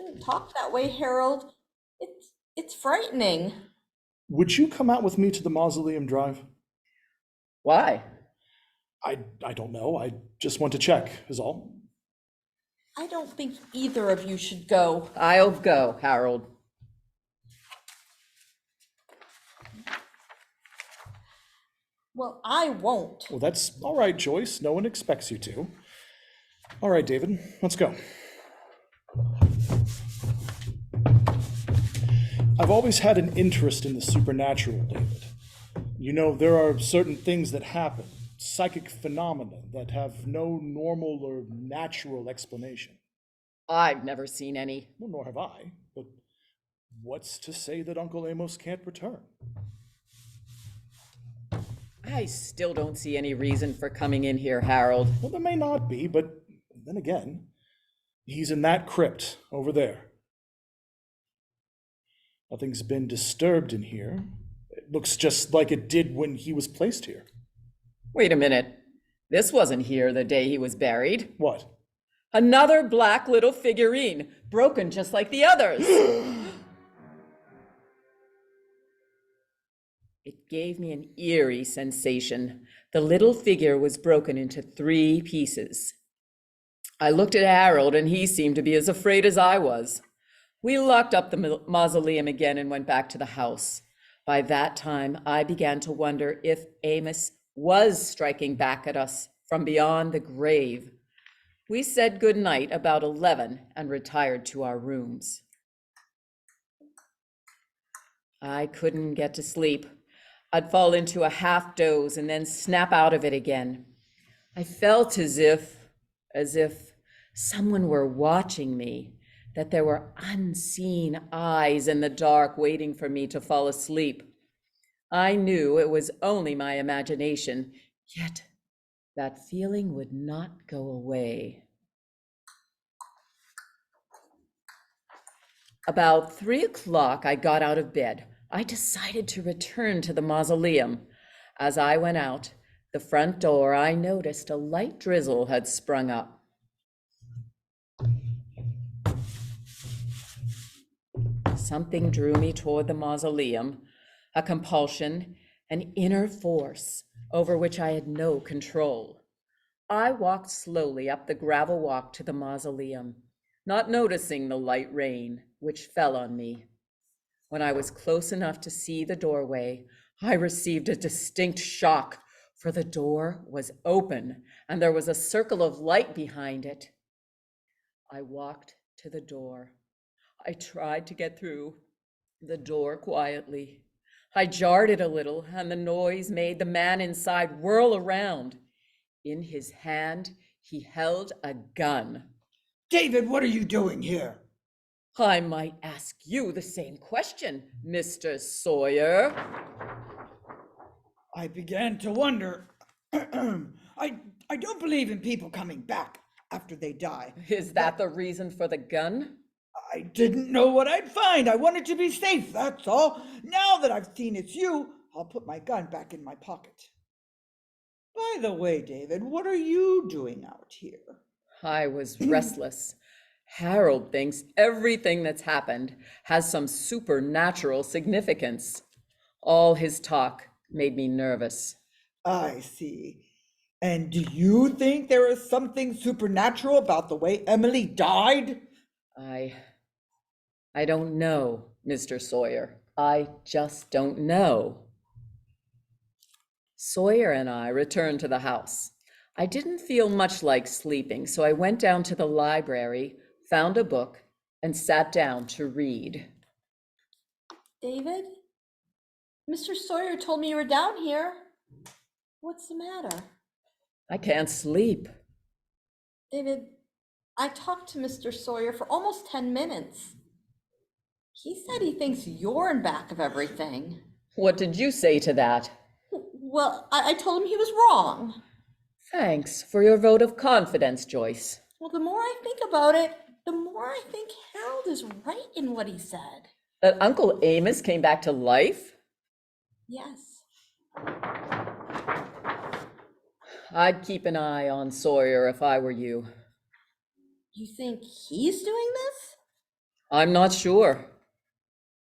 shouldn't talk that way, Harold. It's frightening. Would you come out with me to the Mausoleum Drive? Why? I don't know. I just want to check, is all. I don't think either of you should go. I'll go, Harold. Well, I won't. Well, that's all right, Joyce. No one expects you to. All right, David, let's go. I've always had an interest in the supernatural, David. You know, there are certain things that happen, psychic phenomena that have no normal or natural explanation. I've never seen any. Well, nor have I, but what's to say that Uncle Amos can't return? I still don't see any reason for coming in here, Harold. Well, there may not be, but then again, he's in that crypt over there. Nothing's been disturbed in here. It looks just like it did when he was placed here. Wait a minute. This wasn't here the day he was buried. What? Another black little figurine, broken just like the others. It gave me an eerie sensation. The little figure was broken into 3 pieces. I looked at Harold, and he seemed to be as afraid as I was. We locked up the mausoleum again and went back to the house. By that time, I began to wonder if Amos was striking back at us from beyond the grave. We said good night about 11 and retired to our rooms. I couldn't get to sleep. I'd fall into a half doze and then snap out of it again. I felt as if someone were watching me, that there were unseen eyes in the dark waiting for me to fall asleep. I knew it was only my imagination, yet that feeling would not go away. About 3 o'clock, I got out of bed. I decided to return to the mausoleum. As I went out the front door, I noticed a light drizzle had sprung up. Something drew me toward the mausoleum, a compulsion, an inner force over which I had no control. I walked slowly up the gravel walk to the mausoleum, not noticing the light rain which fell on me. When I was close enough to see the doorway, I received a distinct shock, for the door was open and there was a circle of light behind it. I walked to the door. I tried to get through the door quietly. I jarred it a little, and the noise made the man inside whirl around. In his hand, he held a gun. David, what are you doing here? I might ask you the same question, Mr. Sawyer. I began to wonder. I don't believe in people coming back after they die. Is that the reason for the gun? I didn't know what I'd find. I wanted to be safe, that's all. Now that I've seen it's you, I'll put my gun back in my pocket. By the way, David, what are you doing out here? I was restless. Harold thinks everything that's happened has some supernatural significance. All his talk made me nervous. I see. And do you think there is something supernatural about the way Emily died? I don't know, Mr. Sawyer. I just don't know. Sawyer and I returned to the house. I didn't feel much like sleeping, so I went down to the library, found a book, and sat down to read. David? Mr. Sawyer told me you were down here. What's the matter? I can't sleep. David, I talked to Mr. Sawyer for almost 10 minutes. He said he thinks you're in back of everything. What did you say to that? Well, I told him he was wrong. Thanks for your vote of confidence, Joyce. Well, the more I think about it, the more I think Harold is right in what he said. That Uncle Amos came back to life? Yes. I'd keep an eye on Sawyer if I were you. You think he's doing this? I'm not sure.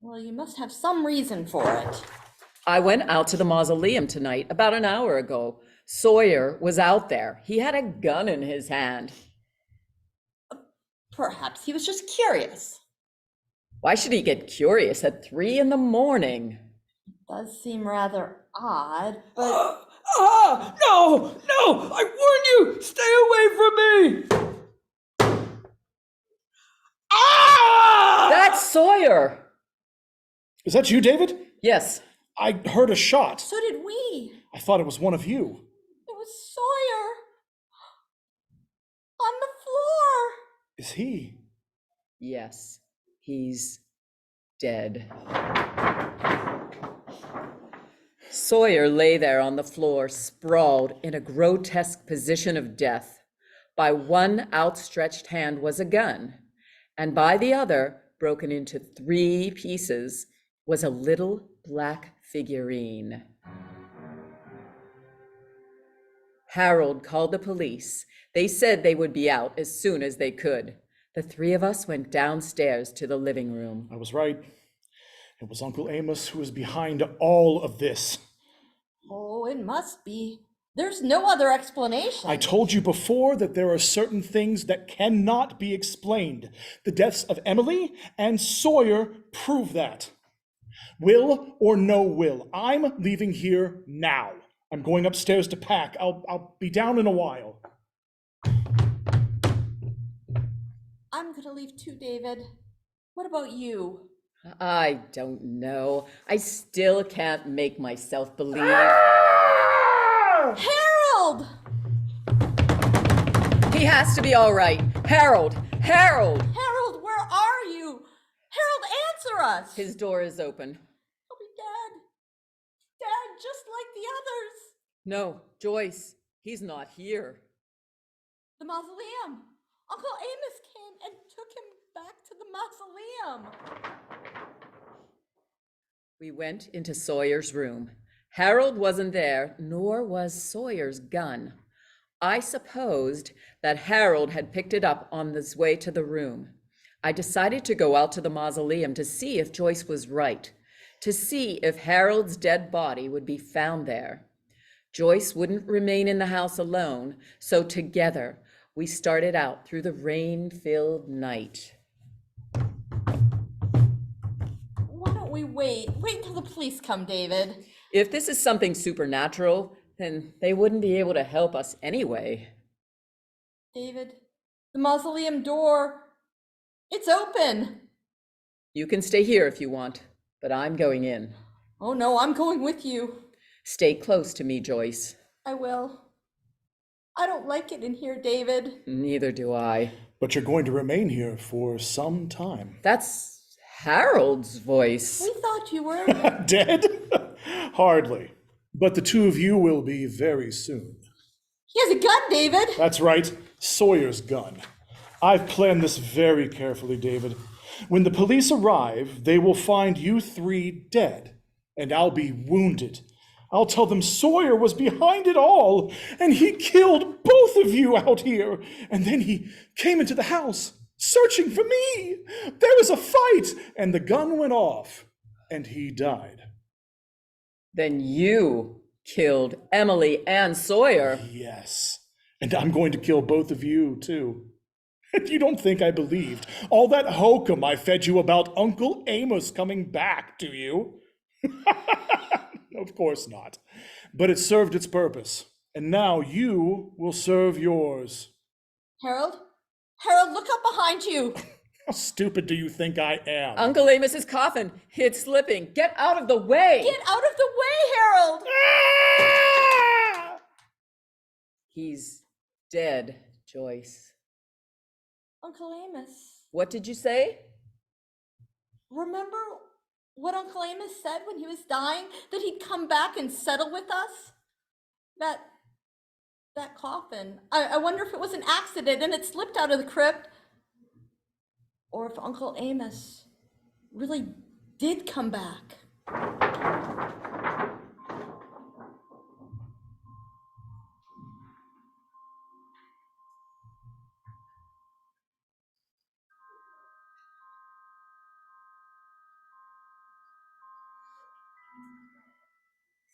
Well, you must have some reason for it. I went out to the mausoleum tonight about an hour ago. Sawyer was out there. He had a gun in his hand. Perhaps he was just curious. Why should he get curious at 3 a.m? Does seem rather odd, but No! No! I warn you! Stay away from me! Ah! That's Sawyer! Is that you, David? Yes. I heard a shot. so did we. I thought it was one of you. It was Sawyer on the floor. Is he? Yes. He's dead. Sawyer lay there on the floor, sprawled in a grotesque position of death. By one outstretched hand was a gun, and by the other, broken into 3 pieces, was a little black figurine. Harold called the police. They said they would be out as soon as they could. The 3 of us went downstairs to the living room. I was right. It was Uncle Amos who was behind all of this. Oh, it must be. There's no other explanation. I told you before that there are certain things that cannot be explained. The deaths of Emily and Sawyer prove that. Will or no will, I'm leaving here now. I'm going upstairs to pack. I'll be down in a while. I'm gonna leave too, David. What about you? I don't know. I still can't make myself believe. Harold! He has to be all right. Harold! Harold! Harold, where are you? Harold, answer us! His door is open. He'll be dead. Dead, just like the others. No, Joyce, he's not here. The mausoleum. Uncle Amos came and took him back to the mausoleum. We went into Sawyer's room. Harold wasn't there, nor was Sawyer's gun. I supposed that Harold had picked it up on his way to the room. I decided to go out to the mausoleum to see if Joyce was right, to see if Harold's dead body would be found there. Joyce wouldn't remain in the house alone, so together we started out through the rain-filled night. Why don't we wait? Wait till the police come, David. If this is something supernatural, then they wouldn't be able to help us anyway. David, the mausoleum door, it's open. You can stay here if you want, but I'm going in. Oh no, I'm going with you. Stay close to me, Joyce. I will. I don't like it in here, David. Neither do I. But you're going to remain here for some time. That's Harold's voice. We thought you were. Dead? Hardly. But the 2 of you will be very soon. He has a gun, David. That's right, Sawyer's gun. I've planned this very carefully, David. When the police arrive, they will find you 3 dead, and I'll be wounded. I'll tell them Sawyer was behind it all, and he killed both of you out here. And then he came into the house, searching for me. There was a fight, and the gun went off, and he died. Then you killed Emily and Sawyer. Yes, and I'm going to kill both of you, too. And you don't think I believed all that hokum I fed you about Uncle Amos coming back, do you? Of course not. But it served its purpose, and now you will serve yours. Harold? Harold, look up behind you. How stupid do you think I am? Uncle Amos's coffin. It's slipping. Get out of the way. Get out of the way, Harold. Ah! He's dead, Joyce. Uncle Amos, What did you say? remember what Uncle Amos said when he was dying? That he'd come back and settle with us? That coffin. I wonder if it was an accident and it slipped out of the crypt. Or if Uncle Amos really did come back.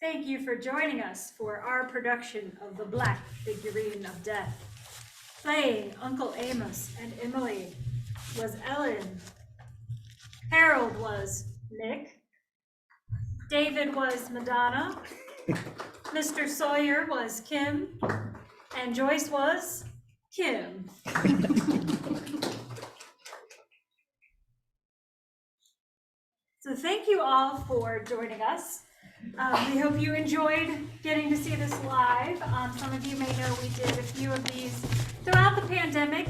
Thank you for joining us for our production of The Black Figurine of Death. Playing Uncle Amos and Emily was Ellen. Harold was Nick. David was Madonna. Mr. Sawyer was Kim. And Joyce was Kim. So thank you all for joining us. We hope you enjoyed getting to see this live. Some of you may know we did a few of these throughout the pandemic,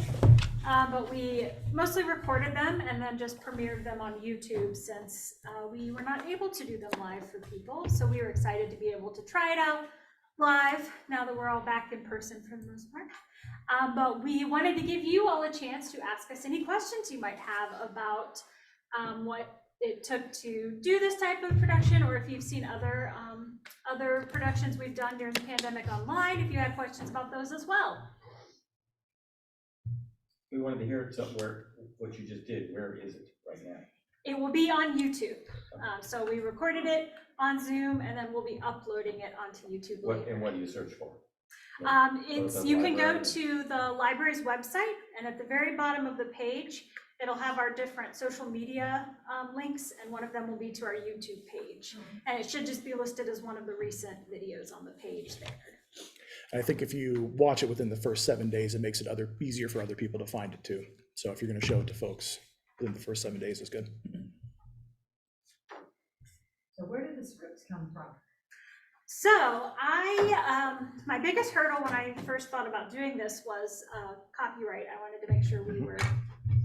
but we mostly recorded them and then just premiered them on YouTube since we were not able to do them live for people. So we were excited to be able to try it out live now that we're all back in person for the most part. But we wanted to give you all a chance to ask us any questions you might have about what it took to do this type of production, or if you've seen other productions we've done during the pandemic online, if you had questions about those as well. We wanted to hear what you just did. Where is it right now? It will be on YouTube. So we recorded it on Zoom, and then we'll be uploading it onto YouTube later. And what do you search for? You can go to the library's website, and at the very bottom of the page, it'll have our different social media links, and one of them will be to our YouTube page. And it should just be listed as one of the recent videos on the page there. I think if you watch it within the first 7 days, it makes it easier for other people to find it too. So if you're going to show it to folks within the first 7 days, is good. So where did the scripts come from? So my biggest hurdle when I first thought about doing this was copyright. I wanted to make sure we were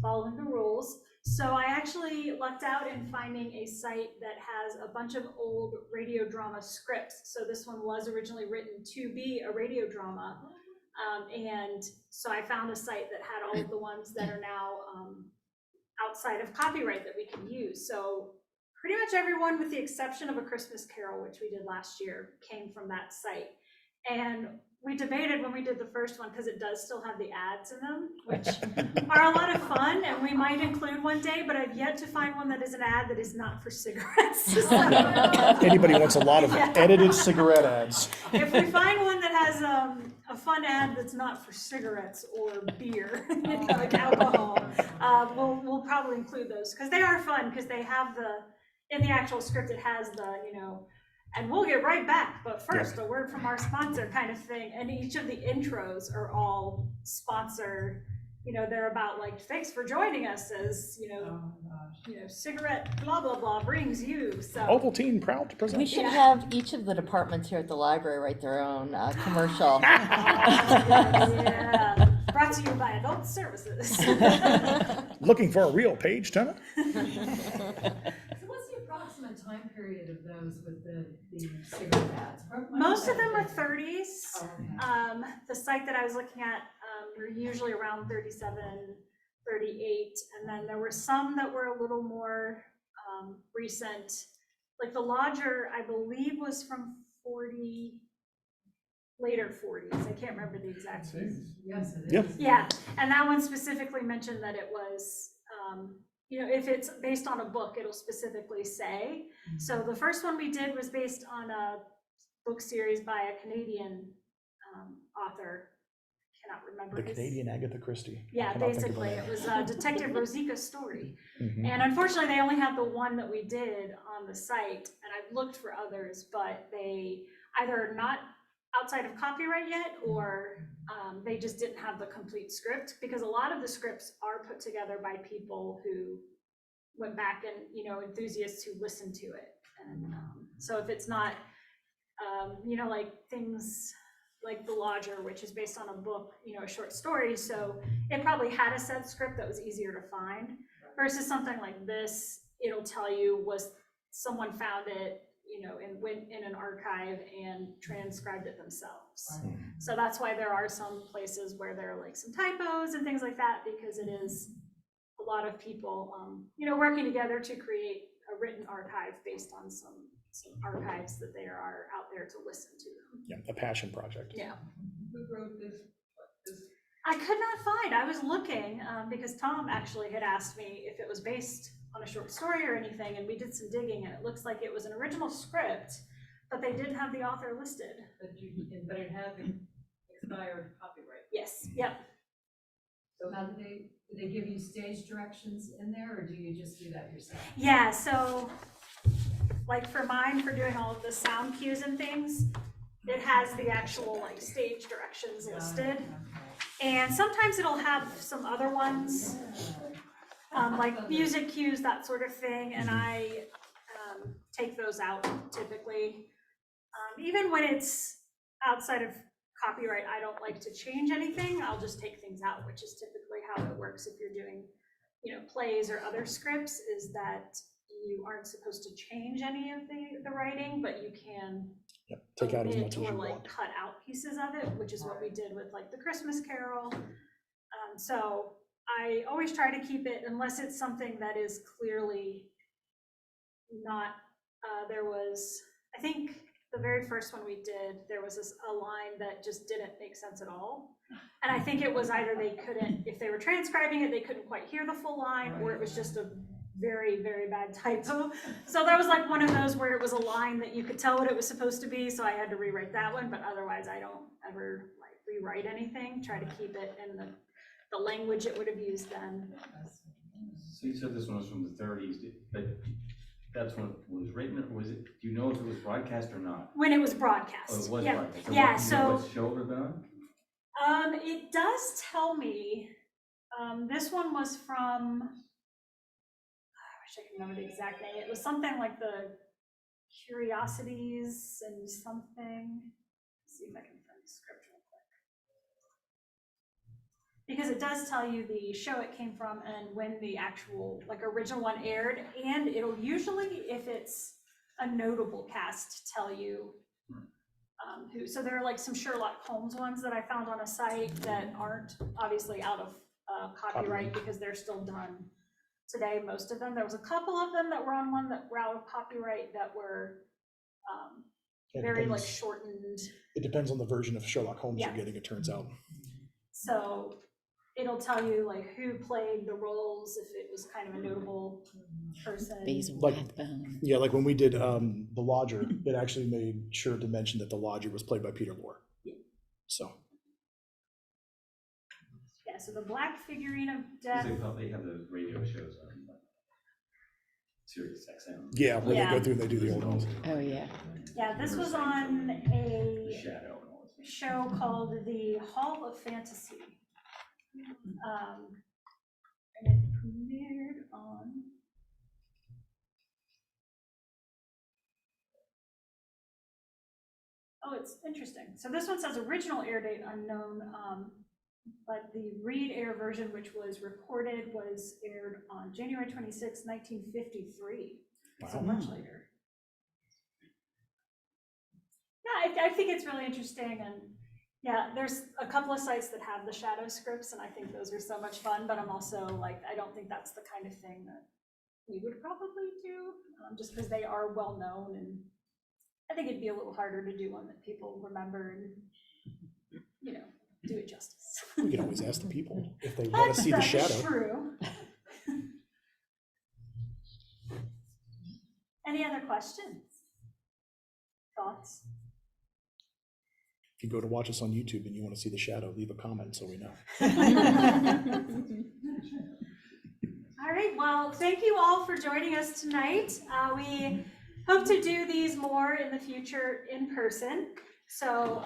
following the rules. So I actually lucked out in finding a site that has a bunch of old radio drama scripts. So this one was originally written to be a radio drama. And so I found a site that had all of the ones that are now outside of copyright that we can use. So pretty much everyone, with the exception of A Christmas Carol, which we did last year, came from that site. And we debated when we did the first one, because it does still have the ads in them, which are a lot of fun, and we might include one day, but I've yet to find one that is an ad that is not for cigarettes. Anybody wants a lot of edited cigarette ads. If we find one that has a fun ad that's not for cigarettes or beer, like alcohol, we'll probably include those, because they are fun, because they have in the actual script, it has and we'll get right back, but first, a word from our sponsor kind of thing. And each of the intros are all sponsor, they're about like, thanks for joining us as, cigarette blah, blah, blah brings you. So Ovaltine proud to present. We should have each of the departments here at the library write their own commercial. Yeah. Brought to you by Adult Services. Looking for a real page turner? Approximate time period of those with the cigarette ads? Most of them are 30s. Oh, okay. The site that I was looking at were usually around 37, 38, and then there were some that were a little more recent. Like The Lodger, I believe, was from later 40s. I can't remember the exact. Yes, it is. Yep. Yeah, and that one specifically mentioned that it was, if it's based on a book, it'll specifically say. So the first one we did was based on a book series by a Canadian author. Cannot remember The Canadian Agatha Christie. Yeah, Cannot think of basically, her name. it was Detective Rosika's story. Mhm. And unfortunately, they only had the one that we did on the site, and I've looked for others, but they either are not outside of copyright yet, or they just didn't have the complete script, because a lot of the scripts are put together by people who went back and, enthusiasts who listened to it. And so if it's not, like things like The Lodger, which is based on a book, a short story, so it probably had a set script that was easier to find, versus something like this, it'll tell you was someone found it, and went in an archive and transcribed it themselves. Right. So that's why there are some places where there are like some typos and things like that, because it is a lot of people, working together to create a written archive based on some archives that they are out there to listen to them. Yeah, a passion project. Yeah. Who wrote this? I could not find. I was looking because Tom actually had asked me if it was based on a short story or anything, and we did some digging, and it looks like it was an original script, but they didn't have the author listed. But it had the expired copyright. Yes, yep. So how do they give you stage directions in there, or do you just do that yourself? Yeah, so like for mine, for doing all of the sound cues and things, it has the actual like stage directions listed. And sometimes it'll have some other ones, like music cues, that sort of thing, and I take those out typically. Even when it's outside of copyright, I don't like to change anything. I'll just take things out, which is typically how it works if you're doing, plays or other scripts, is that you aren't supposed to change any of the writing, but you can Take out as omit much as you or like want. cut out pieces of it, which is what we did with like the Christmas Carol. So I always try to keep it, unless it's something that is clearly not, there was, I think the very first one we did, there was a line that just didn't make sense at all. And I think it was either they couldn't, if they were transcribing it, they couldn't quite hear the full line, or it was just a very, very bad typo. So that was like one of those where it was a line that you could tell what it was supposed to be, so I had to rewrite that one, but otherwise I don't ever like rewrite anything, try to keep it in the language it would have used then. So you said this one was from the 30s, but that's when it was written, or was it, do you know if it was broadcast or not? When it was broadcast. Oh, it was Yeah. broadcast. Yeah, What, so what show it was on? it does tell me, this one was from, I wish I could remember the exact name. It was something like the Curiosities and something. Let's see if I can find the script real quick. Because it does tell you the show it came from and when the actual like original one aired, and it'll usually, if it's a notable cast, tell you who. So there are like some Sherlock Holmes ones that I found on a site that aren't obviously out of copyright because they're still done today, most of them. There was a couple of them that were on one that were out of copyright that were very like shortened. It depends on the version of Sherlock Holmes Yeah. you're getting, it turns out. So it'll tell you like who played the roles, if it was kind of a notable person. Basil Like- Rathbone. Yeah, like when we did The Lodger, it actually made sure to mention that The Lodger was played by Peter Lorre. Yeah. So, Yeah, so the Black Figurine of 'Cause Death. they have those radio shows on like, Sirius XM. yeah, where Yeah. they go through and they do the old ones. Oh, yeah. Yeah, this was on The a Shadow and all this. show called the Hall of Fantasy. And it premiered on. Oh, it's interesting. So this one says original air date unknown, but the read air version, which was recorded, was aired on January 26, 1953. So much later. Yeah, I think it's really interesting, and yeah, there's a couple of sites that have the shadow scripts, and I think those are so much fun, but I'm also like, I don't think that's the kind of thing that we would probably do, just because they are well known, and I think it'd be a little harder to do one that people remember and, do it justice. We can always ask the people if they want to see the That's shadow. true. Any other questions? Thoughts? If you go to watch us on YouTube and you want to see the shadow, leave a comment so we know. All right, well, thank you all for joining us tonight. We hope to do these more in the future in person. So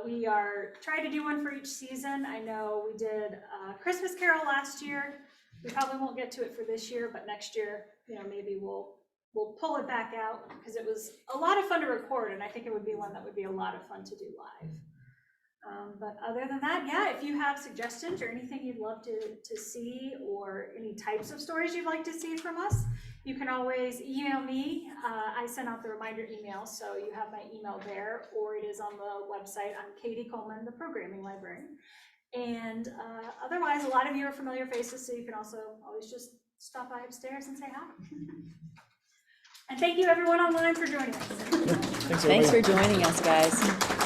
we are trying to do one for each season. I know we did Christmas Carol last year. We probably won't get to it for this year, but next year, maybe we'll pull it back out, because it was a lot of fun to record, and I think it would be one that would be a lot of fun to do live. But other than that, yeah, if you have suggestions or anything you'd love to see, or any types of stories you'd like to see from us, you can always email me. I sent out the reminder email, so you have my email there, or it is on the website. I'm Katie Coleman, the programming librarian. And otherwise, a lot of you are familiar faces, so you can also always just stop by upstairs and say hi. And thank you everyone online for joining us. Thanks, Thanks everybody. for joining us, guys.